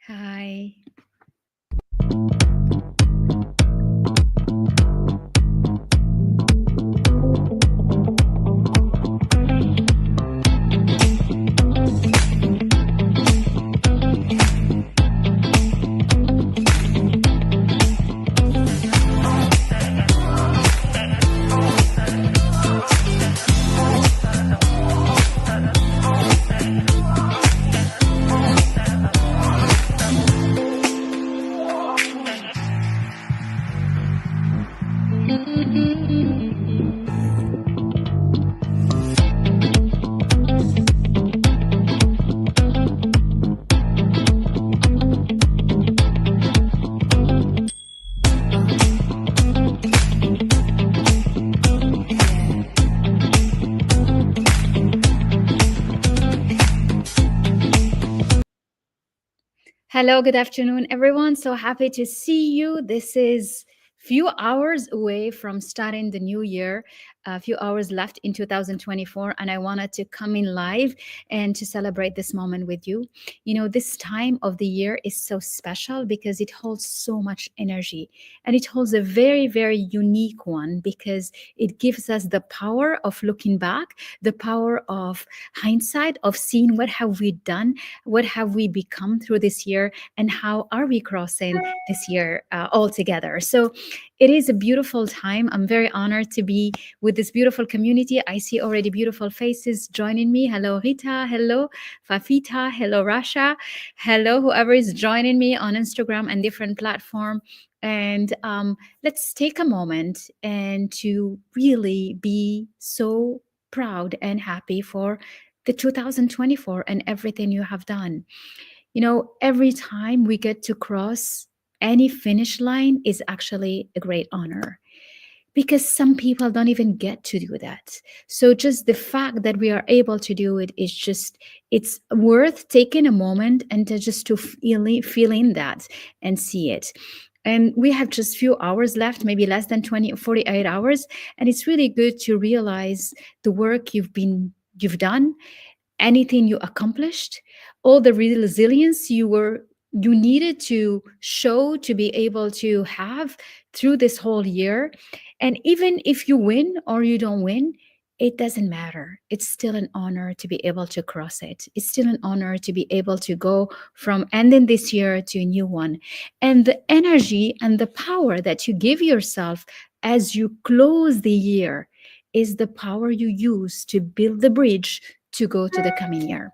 Hi. Hello, good afternoon, everyone. So happy to see you. This is few hours away from starting the new year, a few hours left in 2024, and I wanted to come in live and to celebrate this moment with you. You know, this time of the year is so special because it holds so much energy, and it holds a very, very unique one because it gives us the power of looking back, the power of hindsight, of seeing what have we done, what have we become through this year, and how are we crossing this year all together. So it is a beautiful time. I'm very honored to be with this beautiful community. I see already beautiful faces joining me. Hello, Rita. Hello, Fafita. Hello, Rasha. Hello, whoever is joining me on Instagram and different platform. And let's take a moment and to really be so proud and happy for the 2024 and everything you have done. You know, every time we get to cross any finish line is actually a great honor because some people don't even get to do that. So just the fact that we are able to do it is just, it's worth taking a moment and to just to feel in that and see it. And we have just few hours left, maybe less than 20 or 48 hours. And it's really good to realize the work you've done, anything you accomplished, all the resilience you needed to show to be able to have through this whole year. And even if you win or you don't win, it doesn't matter. It's still an honor to be able to cross it. It's still an honor to be able to go from ending this year to a new one. And the energy and the power that you give yourself as you close the year is the power you use to build the bridge to go to the coming year.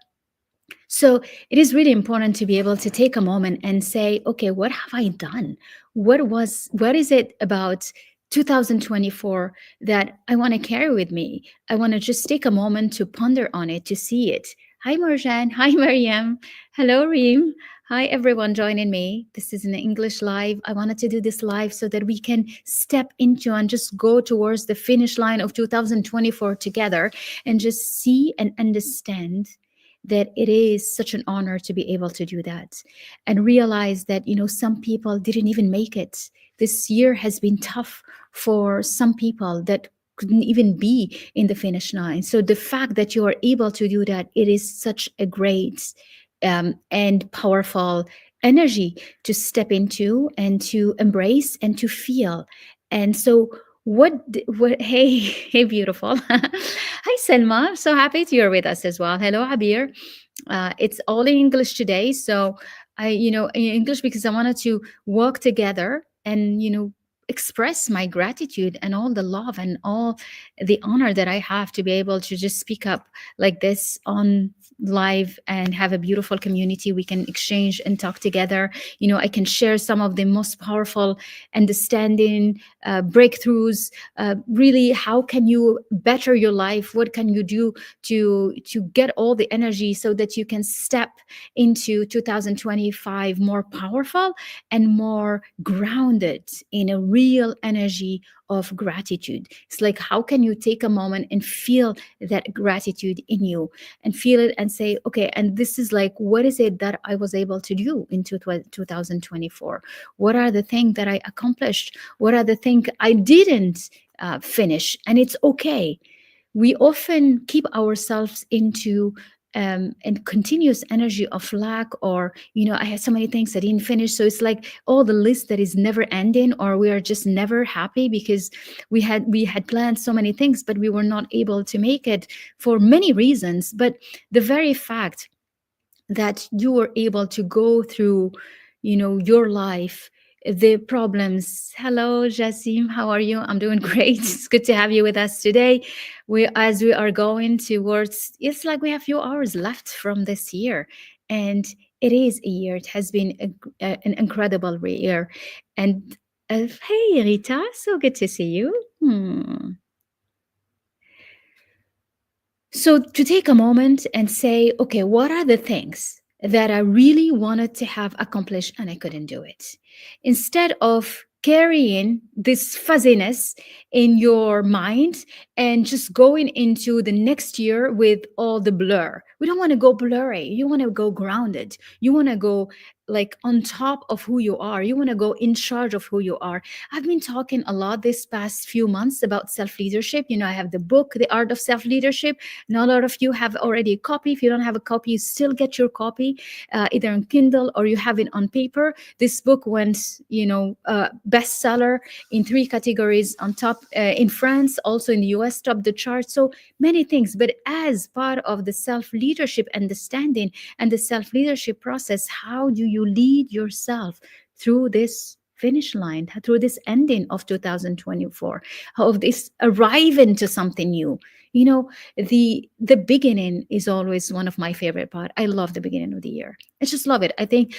So it is really important to be able to take a moment and say, okay, what have I done? What is it about 2024 that I want to carry with me? I want to just take a moment to ponder on it, to see it. Hi, Marjan. Hi, Mariam. Hello, Reem. Hi, everyone joining me. This is an English live. I wanted to do this live so that we can step into and just go towards the finish line of 2024 together and just see and understand that it is such an honor to be able to do that and realize that, you know, some people didn't even make it. This year has been tough for some people that couldn't even be in the finish line. So the fact that you are able to do that, it is such a great and powerful energy to step into and to embrace and to feel. And so what hey, hey, beautiful. Hi, Selma. So happy that you're with us as well. Hello, Habir. It's all in English today. So in English because I wanted to work together and, express my gratitude and all the love and all the honor that I have to be able to just speak up like this on live and have a beautiful community. We can exchange and talk together. I can share some of the most powerful understanding breakthroughs. Really, how can you better your life? What can you do to get all the energy so that you can step into 2025 more powerful and more grounded in a real energy of gratitude? It's like, how can you take a moment and feel that gratitude in you and feel it and say, okay, and this is like, what is it that I was able to do in 2024? What are the things that I accomplished? What are the things I didn't finish? And it's okay. We often keep ourselves into and continuous energy of lack, or I had so many things I didn't finish, so it's like all the list that is never ending, or we are just never happy because we had planned so many things but we were not able to make it for many reasons. But the very fact that you were able to go through your life, the problems. Hello, Jassim, how are you? I'm doing great. It's good to have you with us today. We are going towards, it's like we have few hours left from this year, and it is a year. It has been an incredible year. And hey, Rita, so good to see you. So, to take a moment and say, okay, what are the things that I really wanted to have accomplished and I couldn't do it? Instead of carrying this fuzziness in your mind and just going into the next year with all the blur. We don't want to go blurry. You want to go grounded. You want to go like on top of who you are. You want to go in charge of who you are. I've been talking a lot this past few months about self leadership. I have the book, The Art of Self Leadership. Now, a lot of you have already a copy. If you don't have a copy, you still get your copy, either on Kindle or you have it on paper. This book went, bestseller in three categories on top in France, also in the US, topped the chart. So many things. But as part of the self leadership understanding and the self leadership process, how do you lead yourself through this finish line, through this ending of 2024, of this arriving to something new? The beginning is always one of my favorite part. I love the beginning of the year. I just love it. I think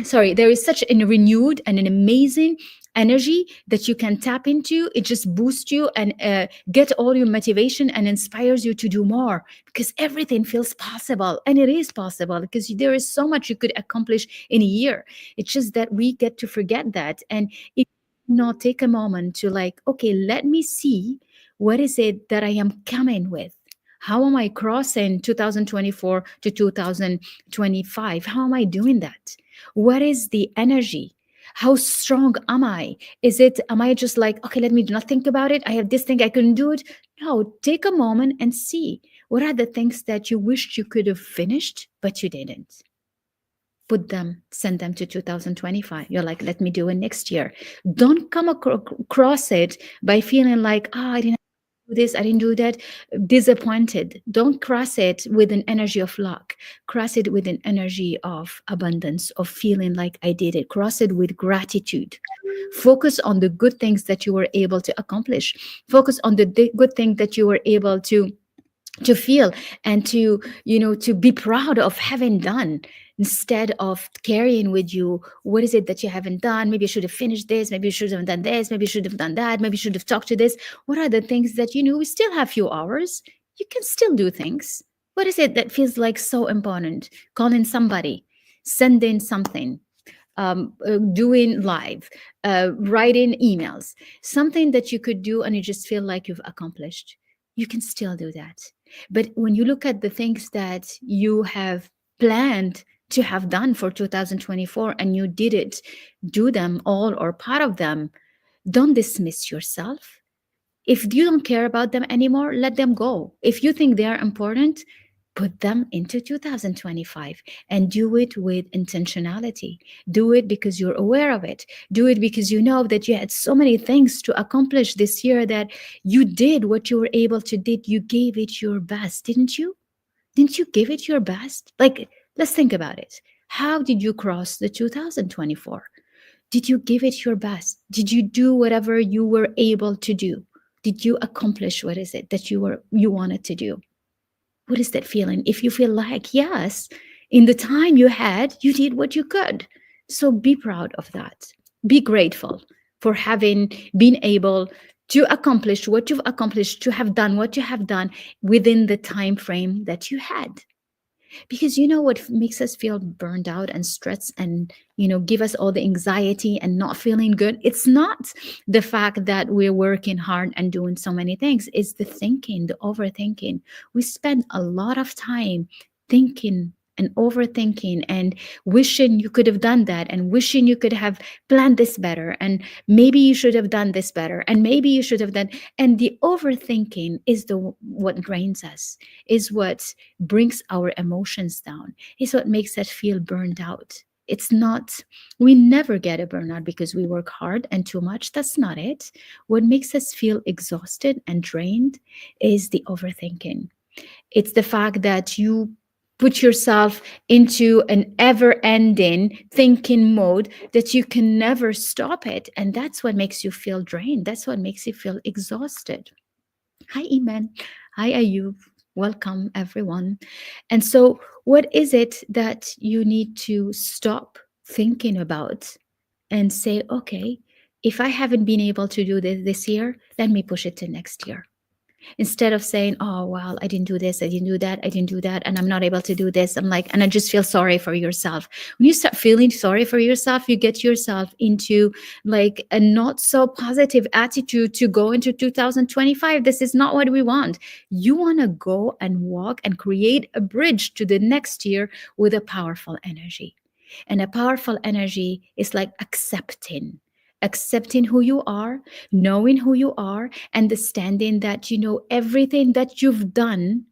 sorry, there is such a renewed and an amazing energy that you can tap into. It just boosts you and get all your motivation and inspires you to do more, because everything feels possible, and it is possible because there is so much you could accomplish in a year. It's just that we get to forget that. And if not take a moment to like, okay, let me see what is it that I am coming with. How am I crossing 2024 to 2025? How am I doing that? What is the energy? How strong am I? Am I just like, okay, let me not think about it. I have this thing, I couldn't do it. No, take a moment and see what are the things that you wished you could have finished, but you didn't. Put them, send them to 2025. You're like, let me do it next year. Don't come across it by feeling like, I didn't do this, I didn't do that, disappointed. Don't cross it with an energy of luck. Cross it with an energy of abundance, of feeling like I did it. Cross it with gratitude. Focus on the good things that you were able to accomplish. Focus on the good thing that you were able to feel and to be proud of having done, instead of carrying with you what is it that you haven't done. Maybe you should have finished this, maybe you should have done this, maybe you should have done that, maybe you should have talked to this. What are the things that we still have few hours, you can still do things. What is it that feels like so important? Calling somebody, sending something, doing live, writing emails, something that you could do and you just feel like you've accomplished. You can still do that. But when you look at the things that you have planned to have done for 2024 and you didn't do them all or part of them, don't dismiss yourself. If you don't care about them anymore, let them go. If you think they are important, put them into 2025 and do it with intentionality. Do it because you're aware of it. Do it because you know that you had so many things to accomplish this year that you did what you were able to did. You gave it your best, didn't you? Didn't you give it your best? Like, let's think about it. How did you cross the 2024? Did you give it your best? Did you do whatever you were able to do? Did you accomplish what is it that you wanted to do? What is that feeling? If you feel like, yes, in the time you had, you did what you could. So be proud of that. Be grateful for having been able to accomplish what you've accomplished, to have done what you have done within the time frame that you had. Because you know what makes us feel burned out and stressed and give us all the anxiety and not feeling good? It's not the fact that we're working hard and doing so many things. It's the thinking, the overthinking. We spend a lot of time thinking and overthinking and wishing you could have done that and wishing you could have planned this better and maybe you should have done this better and maybe you should have done. And the overthinking is the what drains us, is what brings our emotions down, is what makes us feel burned out. It's not, we never get a burnout because we work hard and too much. That's not it. What makes us feel exhausted and drained is the overthinking. It's the fact that you put yourself into an ever ending thinking mode that you can never stop it. And that's what makes you feel drained. That's what makes you feel exhausted. Hi, Iman. Hi, Ayub. Welcome, everyone. And so, what is it that you need to stop thinking about and say, okay, if I haven't been able to do this year, let me push it to next year, instead of saying, oh well, I didn't do this, I didn't do that, I didn't do that, and I'm not able to do this. I'm like, and I just feel sorry for yourself. When you start feeling sorry for yourself, you get yourself into like a not so positive attitude to go into 2025. This is not what we want. You want to go and walk and create a bridge to the next year with a powerful energy. And a powerful energy is like accepting who you are, knowing who you are, understanding that you know everything that you've done.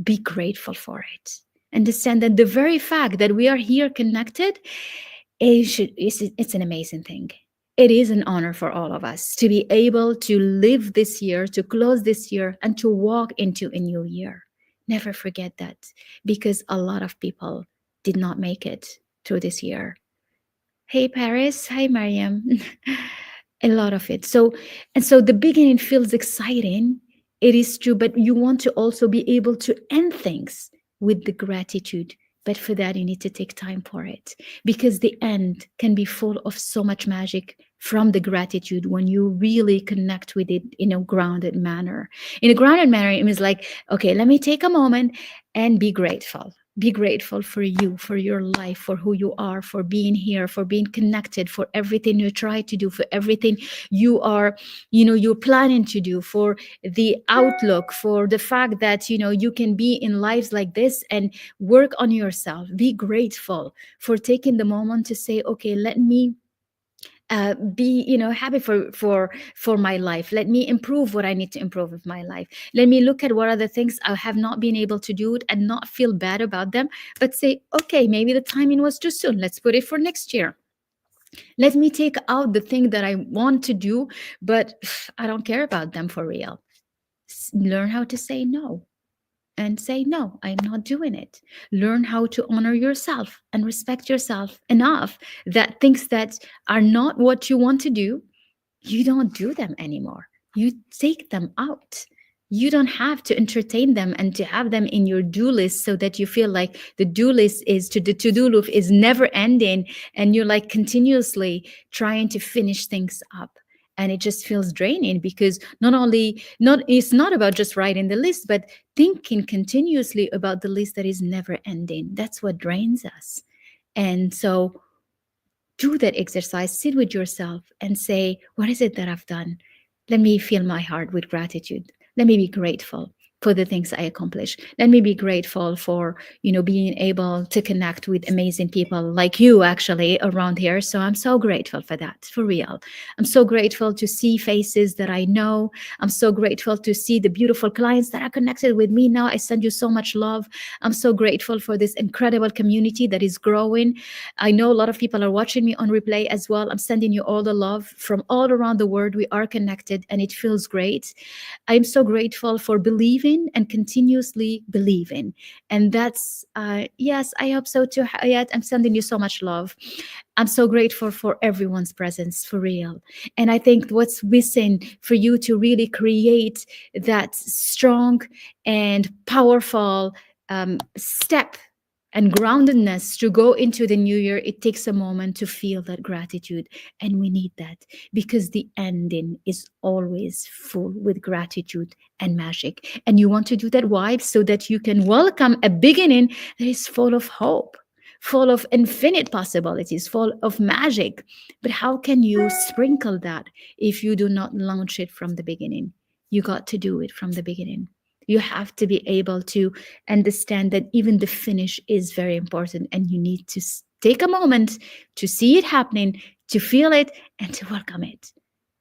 Be grateful for it. Understand that the very fact that we are here connected it's an amazing thing. It is an honor for all of us to be able to live this year, to close this year, and to walk into a new year. Never forget that, because a lot of people did not make it through this year. Hey, Paris. Hi, Mariam. A lot of it. So, and so the beginning feels exciting. It is true, but you want to also be able to end things with the gratitude. But for that, you need to take time for it, because the end can be full of so much magic from the gratitude when you really connect with it in a grounded manner. In a grounded manner, it means like, okay, let me take a moment and be grateful. Be grateful for you, for your life, for who you are, for being here, for being connected, for everything you try to do, for everything you are, you're planning to do, for the outlook, for the fact that, you can be in lives like this and work on yourself. Be grateful for taking the moment to say, okay, let me be happy for my life. Let me improve what I need to improve with my life. Let me look at what are the things I have not been able to do and not feel bad about them, but say, okay, maybe the timing was too soon, let's put it for next year. Let me take out the thing that I want to do, but I don't care about them for real. Learn how to say no, and say, no, I'm not doing it. Learn how to honor yourself and respect yourself enough that things that are not what you want to do, you don't do them anymore. You take them out. You don't have to entertain them and to have them in your do list so that you feel like the do list is the to-do list is never ending, and you're like continuously trying to finish things up. And it just feels draining, because it's not about just writing the list, but thinking continuously about the list that is never ending. That's what drains us. And so do that exercise, sit with yourself and say, what is it that I've done? Let me fill my heart with gratitude. Let me be grateful for the things I accomplish. Let me be grateful for, being able to connect with amazing people like you actually around here. So I'm so grateful for that, for real. I'm so grateful to see faces that I know. I'm so grateful to see the beautiful clients that are connected with me now. I send you so much love. I'm so grateful for this incredible community that is growing. I know a lot of people are watching me on replay as well. I'm sending you all the love from all around the world. We are connected and it feels great. I'm so grateful for believing and continuously believing. And that's, yes, I hope so too, Hayat. I'm sending you so much love. I'm so grateful for everyone's presence, for real. And I think what's missing for you to really create that strong and powerful step and groundedness to go into the new year, it takes a moment to feel that gratitude. And we need that, because the ending is always full with gratitude and magic. And you want to do that. Why? So that you can welcome a beginning that is full of hope, full of infinite possibilities, full of magic. But how can you sprinkle that if you do not launch it from the beginning? You got to do it from the beginning. You have to be able to understand that even the finish is very important, and you need to take a moment to see it happening, to feel it, and to welcome it.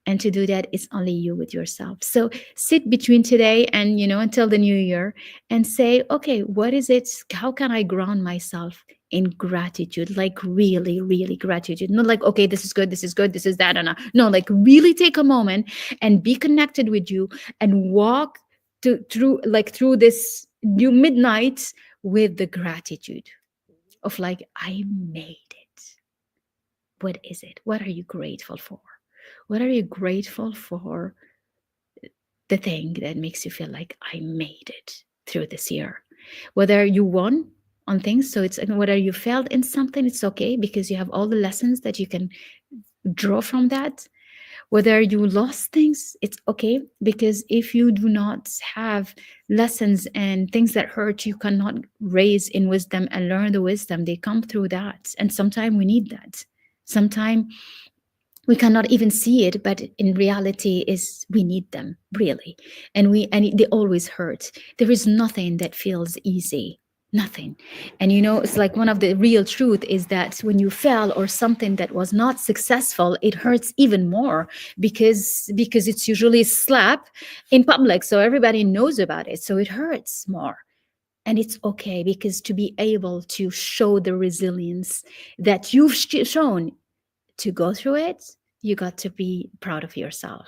And to do that, it's only you with yourself. So sit between today and, until the new year, and say, okay, what is it? How can I ground myself in gratitude? Like really, really gratitude. Not like, okay, this is good, this is good, this is that. And no, like really take a moment and be connected with you, and walk through this new midnight with the gratitude of like, I made it. What is it? What are you grateful for? What are you grateful for? The thing that makes you feel like I made it through this year. Whether you won on things, so it's whether you failed in something, it's okay because you have all the lessons that you can draw from that. Whether you lost things, it's okay because if you do not have lessons and things that hurt, you cannot raise in wisdom and learn the wisdom. They come through that. And sometimes we need that. Sometimes we cannot even see it, but in reality is we need them really. And they always hurt. There is nothing that feels easy, nothing. And it's like one of the real truth is that when you fail or something that was not successful, it hurts even more because it's usually a slap in public, so everybody knows about it, so it hurts more. And it's okay, because to be able to show the resilience that you've shown to go through it, you got to be proud of yourself.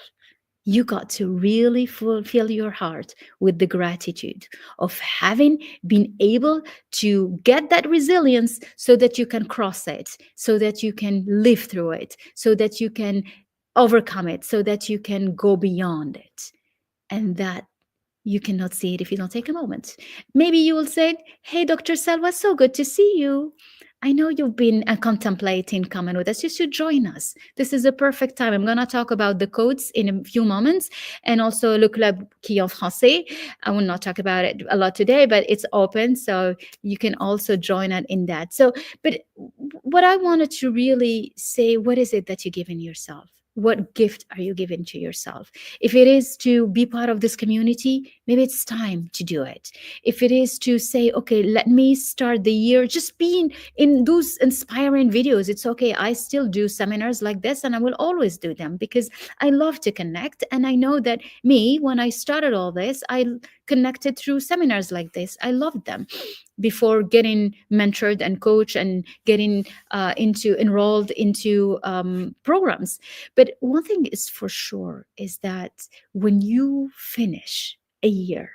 You got to really fulfill your heart with the gratitude of having been able to get that resilience so that you can cross it, so that you can live through it, so that you can overcome it, so that you can go beyond it. And that you cannot see it if you don't take a moment. Maybe you will say, hey, Dr. Selva, so good to see you. I know you've been contemplating coming with us. You should join us. This is a perfect time. I'm going to talk about the codes in a few moments, and also le club qui en français. I will not talk about it a lot today, but it's open, so you can also join us in that. So, but what I wanted to really say, what is it that you're giving yourself? What gift are you giving to yourself? If it is to be part of this community, maybe it's time to do it. If it is to say, okay, let me start the year just being in those inspiring videos, it's okay. I still do seminars like this, and I will always do them because I love to connect. And I know that when I started all this, I connected through seminars like this. I loved them before getting mentored and coached and getting enrolled into programs. But one thing is for sure is that when you finish a year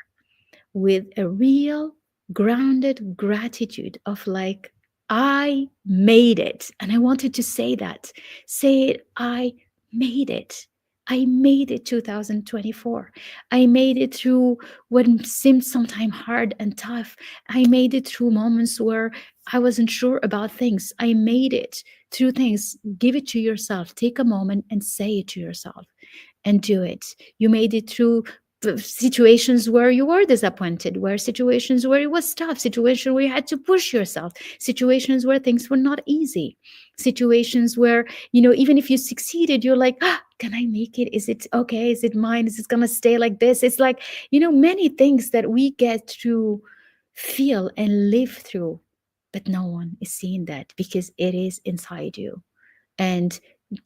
with a real grounded gratitude of like, I made it. And I wanted to say that. Say it, I made it. I made it 2024. I made it through what seemed sometimes hard and tough. I made it through moments where I wasn't sure about things. I made it through things. Give it to yourself. Take a moment and say it to yourself and do it. You made it through situations where you were disappointed, where situations where it was tough, situations where you had to push yourself, situations where things were not easy, situations where, even if you succeeded, you're like, can I make it? Is it okay? Is it mine? Is it gonna stay like this? It's like, many things that we get to feel and live through, but no one is seeing that because it is inside you. And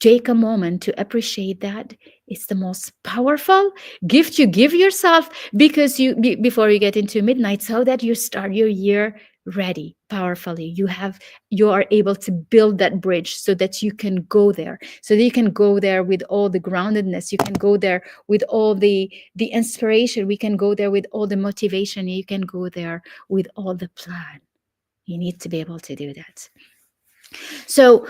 take a moment to appreciate that. It's the most powerful gift you give yourself, because before you get into midnight, so that you start your year ready powerfully. You are able to build that bridge so that you can go there, so that you can go there with all the groundedness, you can go there with all the inspiration, we can go there with all the motivation, you can go there with all the plan. You need to be able to do that. So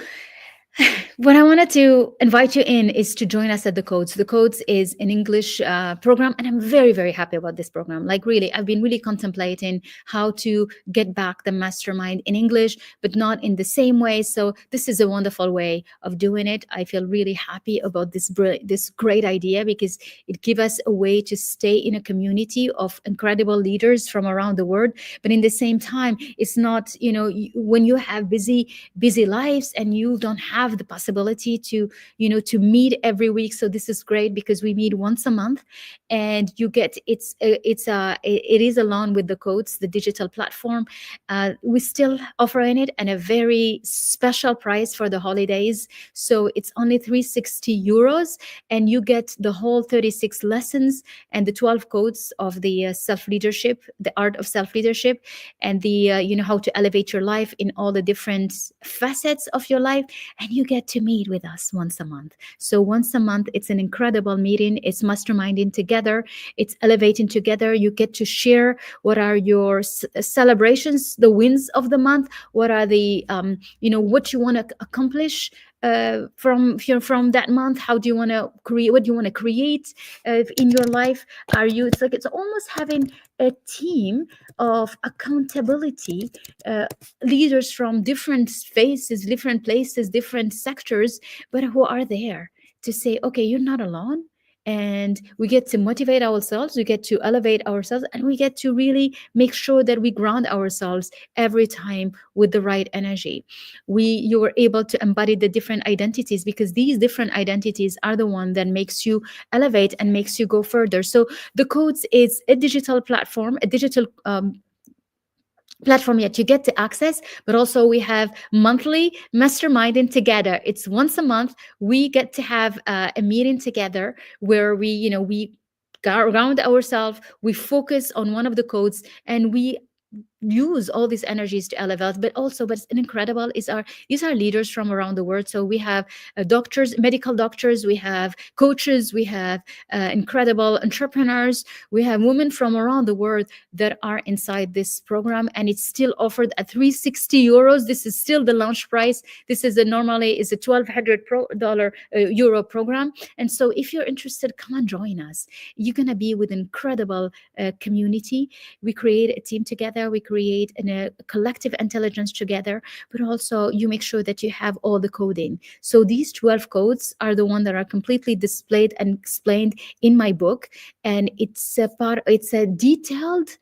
what I wanted to invite you in is to join us at the Codes. The Codes is an English program, and I'm very, very happy about this program. Like really, I've been really contemplating how to get back the Mastermind in English, but not in the same way. So this is a wonderful way of doing it. I feel really happy about this great idea, because it gives us a way to stay in a community of incredible leaders from around the world. But in the same time, it's not, when you have busy lives and you don't have have the possibility to, to meet every week. So this is great because we meet once a month, and you get, it is along with the codes, the digital platform. We still offering it and a very special price for the holidays. So it's only 360 euros, and you get the whole 36 lessons and the 12 codes of the self leadership, the art of self leadership, and the how to elevate your life in all the different facets of your life. And you get to meet with us once a month. So once a month, it's an incredible meeting. It's masterminding together, it's elevating together. You get to share what are your celebrations, the wins of the month, what are the what you want to accomplish from that month. How do you want to create, what do you want to create in your life? Are you, it's like, it's almost having a team of accountability, leaders from different spaces, different places, different sectors, but who are there to say, okay, you're not alone. And we get to motivate ourselves, we get to elevate ourselves, and we get to really make sure that we ground ourselves every time with the right energy. You were able to embody the different identities, because these different identities are the one that makes you elevate and makes you go further. So the codes is a digital platform, a digital platform yet you get to access, but also we have monthly masterminding together. It's once a month. We get to have a meeting together where we ground ourselves, we focus on one of the codes, and we use all these energies to elevate. But also, what's incredible is these are leaders from around the world. So we have doctors, medical doctors, we have coaches, we have incredible entrepreneurs, we have women from around the world that are inside this program, and it's still offered at 360 euros. This is still the launch price. This is normally is a $1,200 euro program. And so if you're interested, come and join us. You're going to be with incredible community. We create a team together, we create a collective intelligence together, but also you make sure that you have all the coding. So these 12 codes are the ones that are completely displayed and explained in my book, and it's a detailed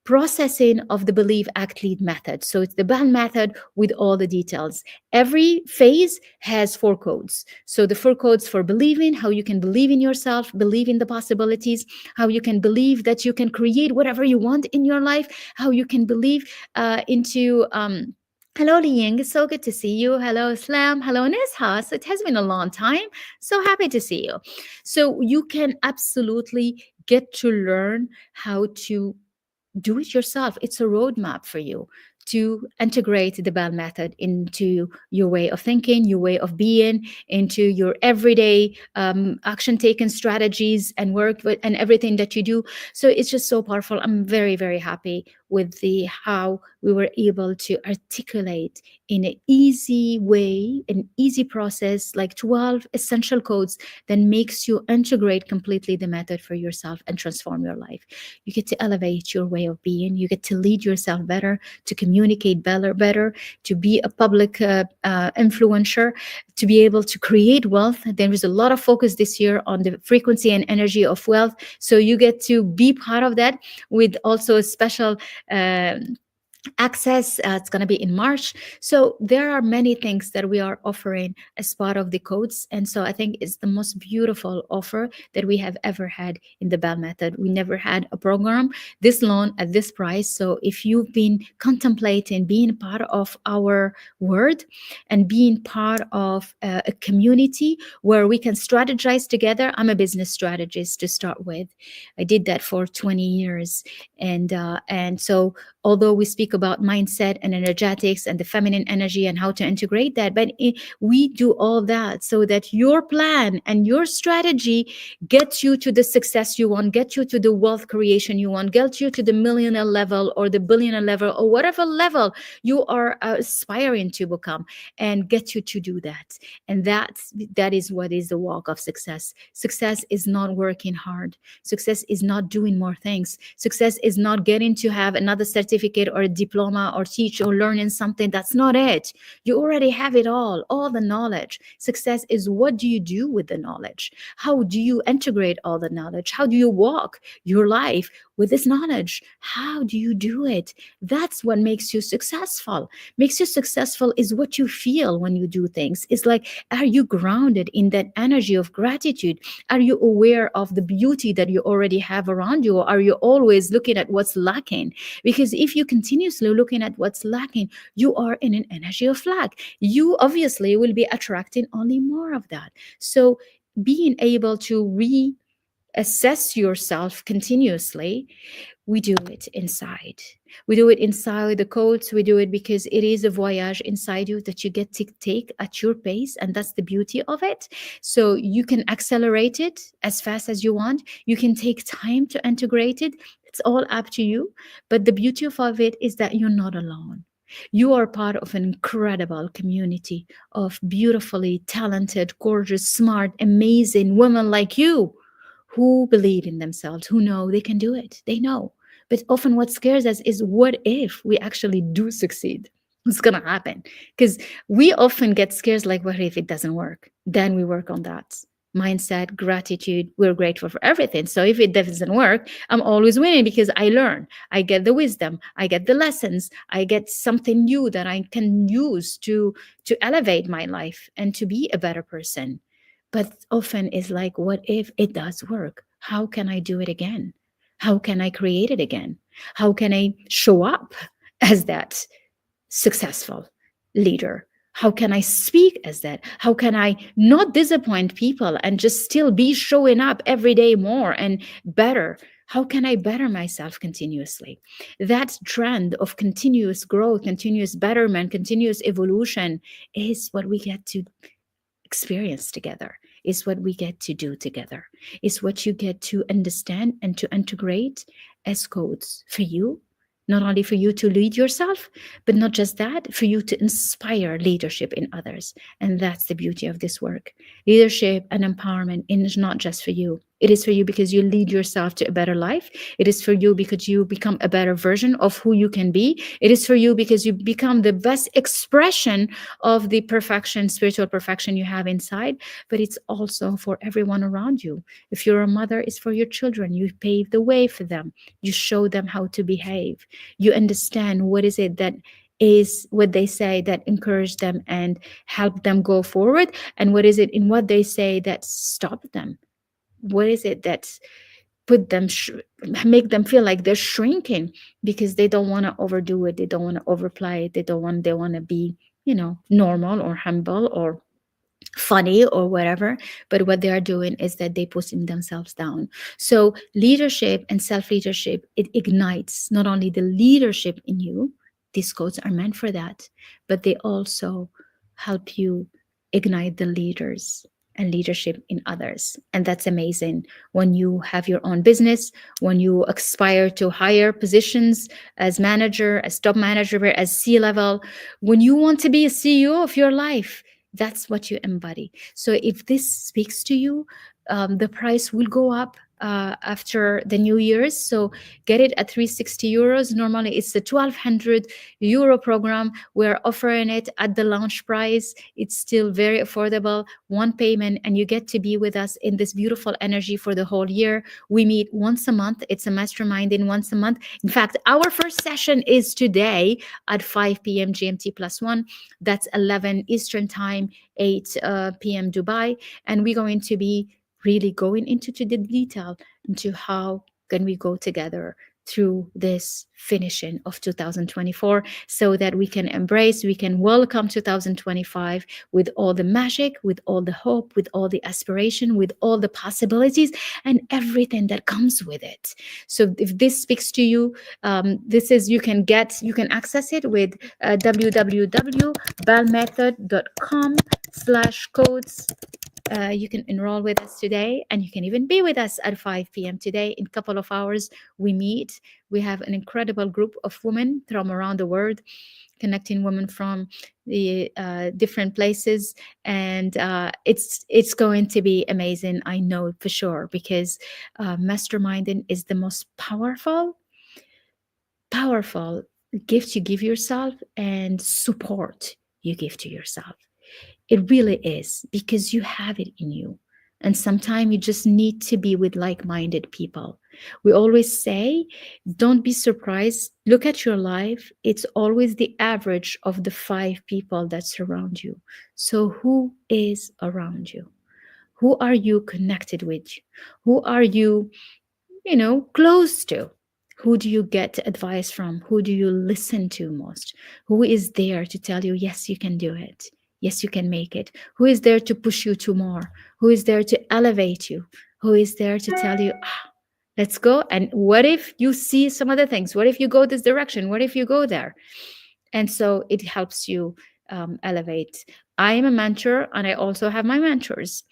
processing of the believe act lead method. So it's the BAL method with all the details. Every phase has 4 codes. So the 4 codes for believing, how you can believe in yourself, believe in the possibilities, how you can believe that you can create whatever you want in your life, how you can believe into hello, Liying. It's so good to see you. Hello, Islam. Hello, Nishas. It has been a long time. So happy to see you. So you can absolutely get to learn how to do it yourself. It's a roadmap for you to integrate the BAL method into your way of thinking, your way of being, into your everyday action taken strategies and work with, and everything that you do. So it's just so powerful. I'm very, very happy with the how we were able to articulate in an easy way, an easy process, like 12 essential codes that makes you integrate completely the method for yourself and transform your life. You get to elevate your way of being. You get to lead yourself better, to communicate better, to be a public influencer, to be able to create wealth. There is a lot of focus this year on the frequency and energy of wealth. So you get to be part of that with also a special access. It's going to be in March. So there are many things that we are offering as part of the codes. And so I think it's the most beautiful offer that we have ever had in the BAL method. We never had a program this long at this price. So if you've been contemplating being part of our word and being part of a community where we can strategize together, I'm a business strategist to start with. I did that for 20 years. And so although we speak about mindset and energetics and the feminine energy and how to integrate that, but we do all that so that your plan and your strategy gets you to the success you want, get you to the wealth creation you want, get you to the millionaire level or the billionaire level or whatever level you are aspiring to become, and get you to do that. And that is what is the walk of success. Success is not working hard. Success is not doing more things. Success is not getting to have another certificate certificate or a diploma or teach or learn in something. That's not it. You already have it all the knowledge. Success is, what do you do with the knowledge? How do you integrate all the knowledge? How do you walk your life with this knowledge? How do you do it? That's what makes you successful. Makes you successful is what you feel when you do things. It's like, are you grounded in that energy of gratitude? Are you aware of the beauty that you already have around you? Or are you always looking at what's lacking? Because if you continuously looking at what's lacking, you are in an energy of lack. You obviously will be attracting only more of that. So being able to reassess yourself continuously, we do it inside. We do it inside the codes. We do it because it is a voyage inside you that you get to take at your pace. And that's the beauty of it. So you can accelerate it as fast as you want. You can take time to integrate it. It's all up to you. But the beauty of it is that you're not alone. You are part of an incredible community of beautifully talented, gorgeous, smart, amazing women like you who believe in themselves, who know they can do it. They know. But often what scares us is, what if we actually do succeed? What's going to happen? Because we often get scared, like, what if it doesn't work? Then we work on that. Mindset, gratitude, we're grateful for everything. So if it doesn't work, I'm always winning because I learn. I get the wisdom, I get the lessons, I get something new that I can use to elevate my life and to be a better person. But often it's like, what if it does work? How can I do it again? How can I create it again? How can I show up as that successful leader? How can I speak as that? How can I not disappoint people and just still be showing up every day more and better? How can I better myself continuously? That trend of continuous growth, continuous betterment, continuous evolution is what we get to experience together, is what we get to do together, is what you get to understand and to integrate as codes for you, not only for you to lead yourself, but not just that, for you to inspire leadership in others. And that's the beauty of this work. Leadership and empowerment is not just for you. It is for you because you lead yourself to a better life. It is for you because you become a better version of who you can be. It is for you because you become the best expression of the perfection, spiritual perfection you have inside. But it's also for everyone around you. If you're a mother, it's for your children. You pave the way for them. You show them how to behave. You understand what is it that is what they say that encourage them and help them go forward, and what is it in what they say that stop them. What is it that put them make them feel like they're shrinking because they don't want to overdo it, they don't want to overplay it, they want to be, normal or humble or funny or whatever. But what they are doing is that they pushing themselves down. So leadership and self-leadership, it ignites not only the leadership in you, these codes are meant for that, but they also help you ignite the leaders and leadership in others. And that's amazing. When you have your own business, when you aspire to higher positions as manager, as top manager, as C-level, when you want to be a CEO of your life, that's what you embody. So if this speaks to you, the price will go up after the New Year's. So get it at 360 euros. Normally it's the 1200 euro program. We're offering it at the launch price. It's still very affordable, one payment, and you get to be with us in this beautiful energy for the whole year. We meet once a month. It's a mastermind in once a month. In fact, our first session is today at 5 p.m. GMT +1. That's 11 Eastern time, 8 p.m. Dubai. And we're going to be really going into the detail into how can we go together through this finishing of 2024 so that we can embrace, we can welcome 2025 with all the magic, with all the hope, with all the aspiration, with all the possibilities and everything that comes with it. So if this speaks to you, this is, you can access it with www.balmethod.com/codes. You can enroll with us today, and you can even be with us at 5 p.m. today. In a couple of hours, we meet. We have an incredible group of women from around the world, connecting women from the different places, and it's going to be amazing. I know for sure, because masterminding is the most powerful powerful gift you give yourself and support you give to yourself. It really is, because you have it in you. And sometimes you just need to be with like minded people. We always say, don't be surprised. Look at your life. It's always the average of the five people that surround you. So, who is around you? Who are you connected with? Who are you, close to? Who do you get advice from? Who do you listen to most? Who is there to tell you, yes, you can do it? Yes, you can make it. Who is there to push you to more? Who is there to elevate you? Who is there to tell you, let's go? And what if you see some other things? What if you go this direction? What if you go there? And so it helps you elevate. I am a mentor and I also have my mentors.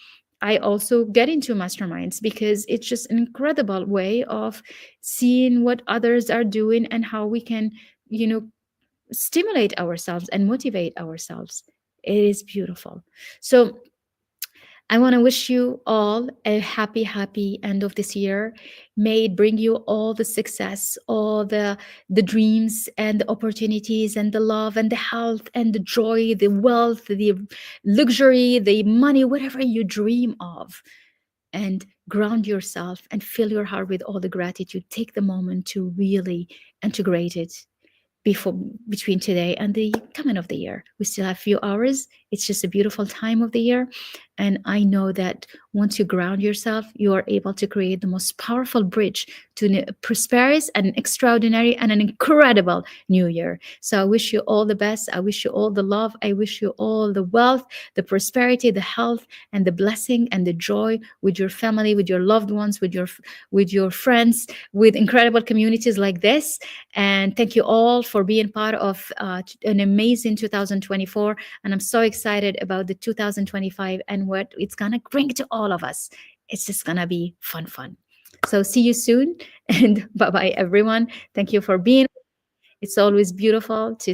I also get into masterminds because it's just an incredible way of seeing what others are doing and how we can, you know, stimulate ourselves and motivate ourselves. It is beautiful. So I want to wish you all a happy, happy end of this year. May it bring you all the success, all the dreams and the opportunities and the love and the health and the joy, the wealth, the luxury, the money, whatever you dream of. And ground yourself and fill your heart with all the gratitude. Take the moment to really integrate it before between today and the coming of the year. We still have a few hours. It's just a beautiful time of the year. And I know that once you ground yourself, you are able to create the most powerful bridge to a prosperous and extraordinary and an incredible new year. So I wish you all the best. I wish you all the love. I wish you all the wealth, the prosperity, the health, and the blessing and the joy with your family, with your loved ones, with your friends, with incredible communities like this. And thank you all for being part of an amazing 2024. And I'm so excited about the 2025 and what it's going to bring to all of us. It's just going to be fun, fun. So see you soon. And bye bye, everyone. Thank you for being. It's always beautiful to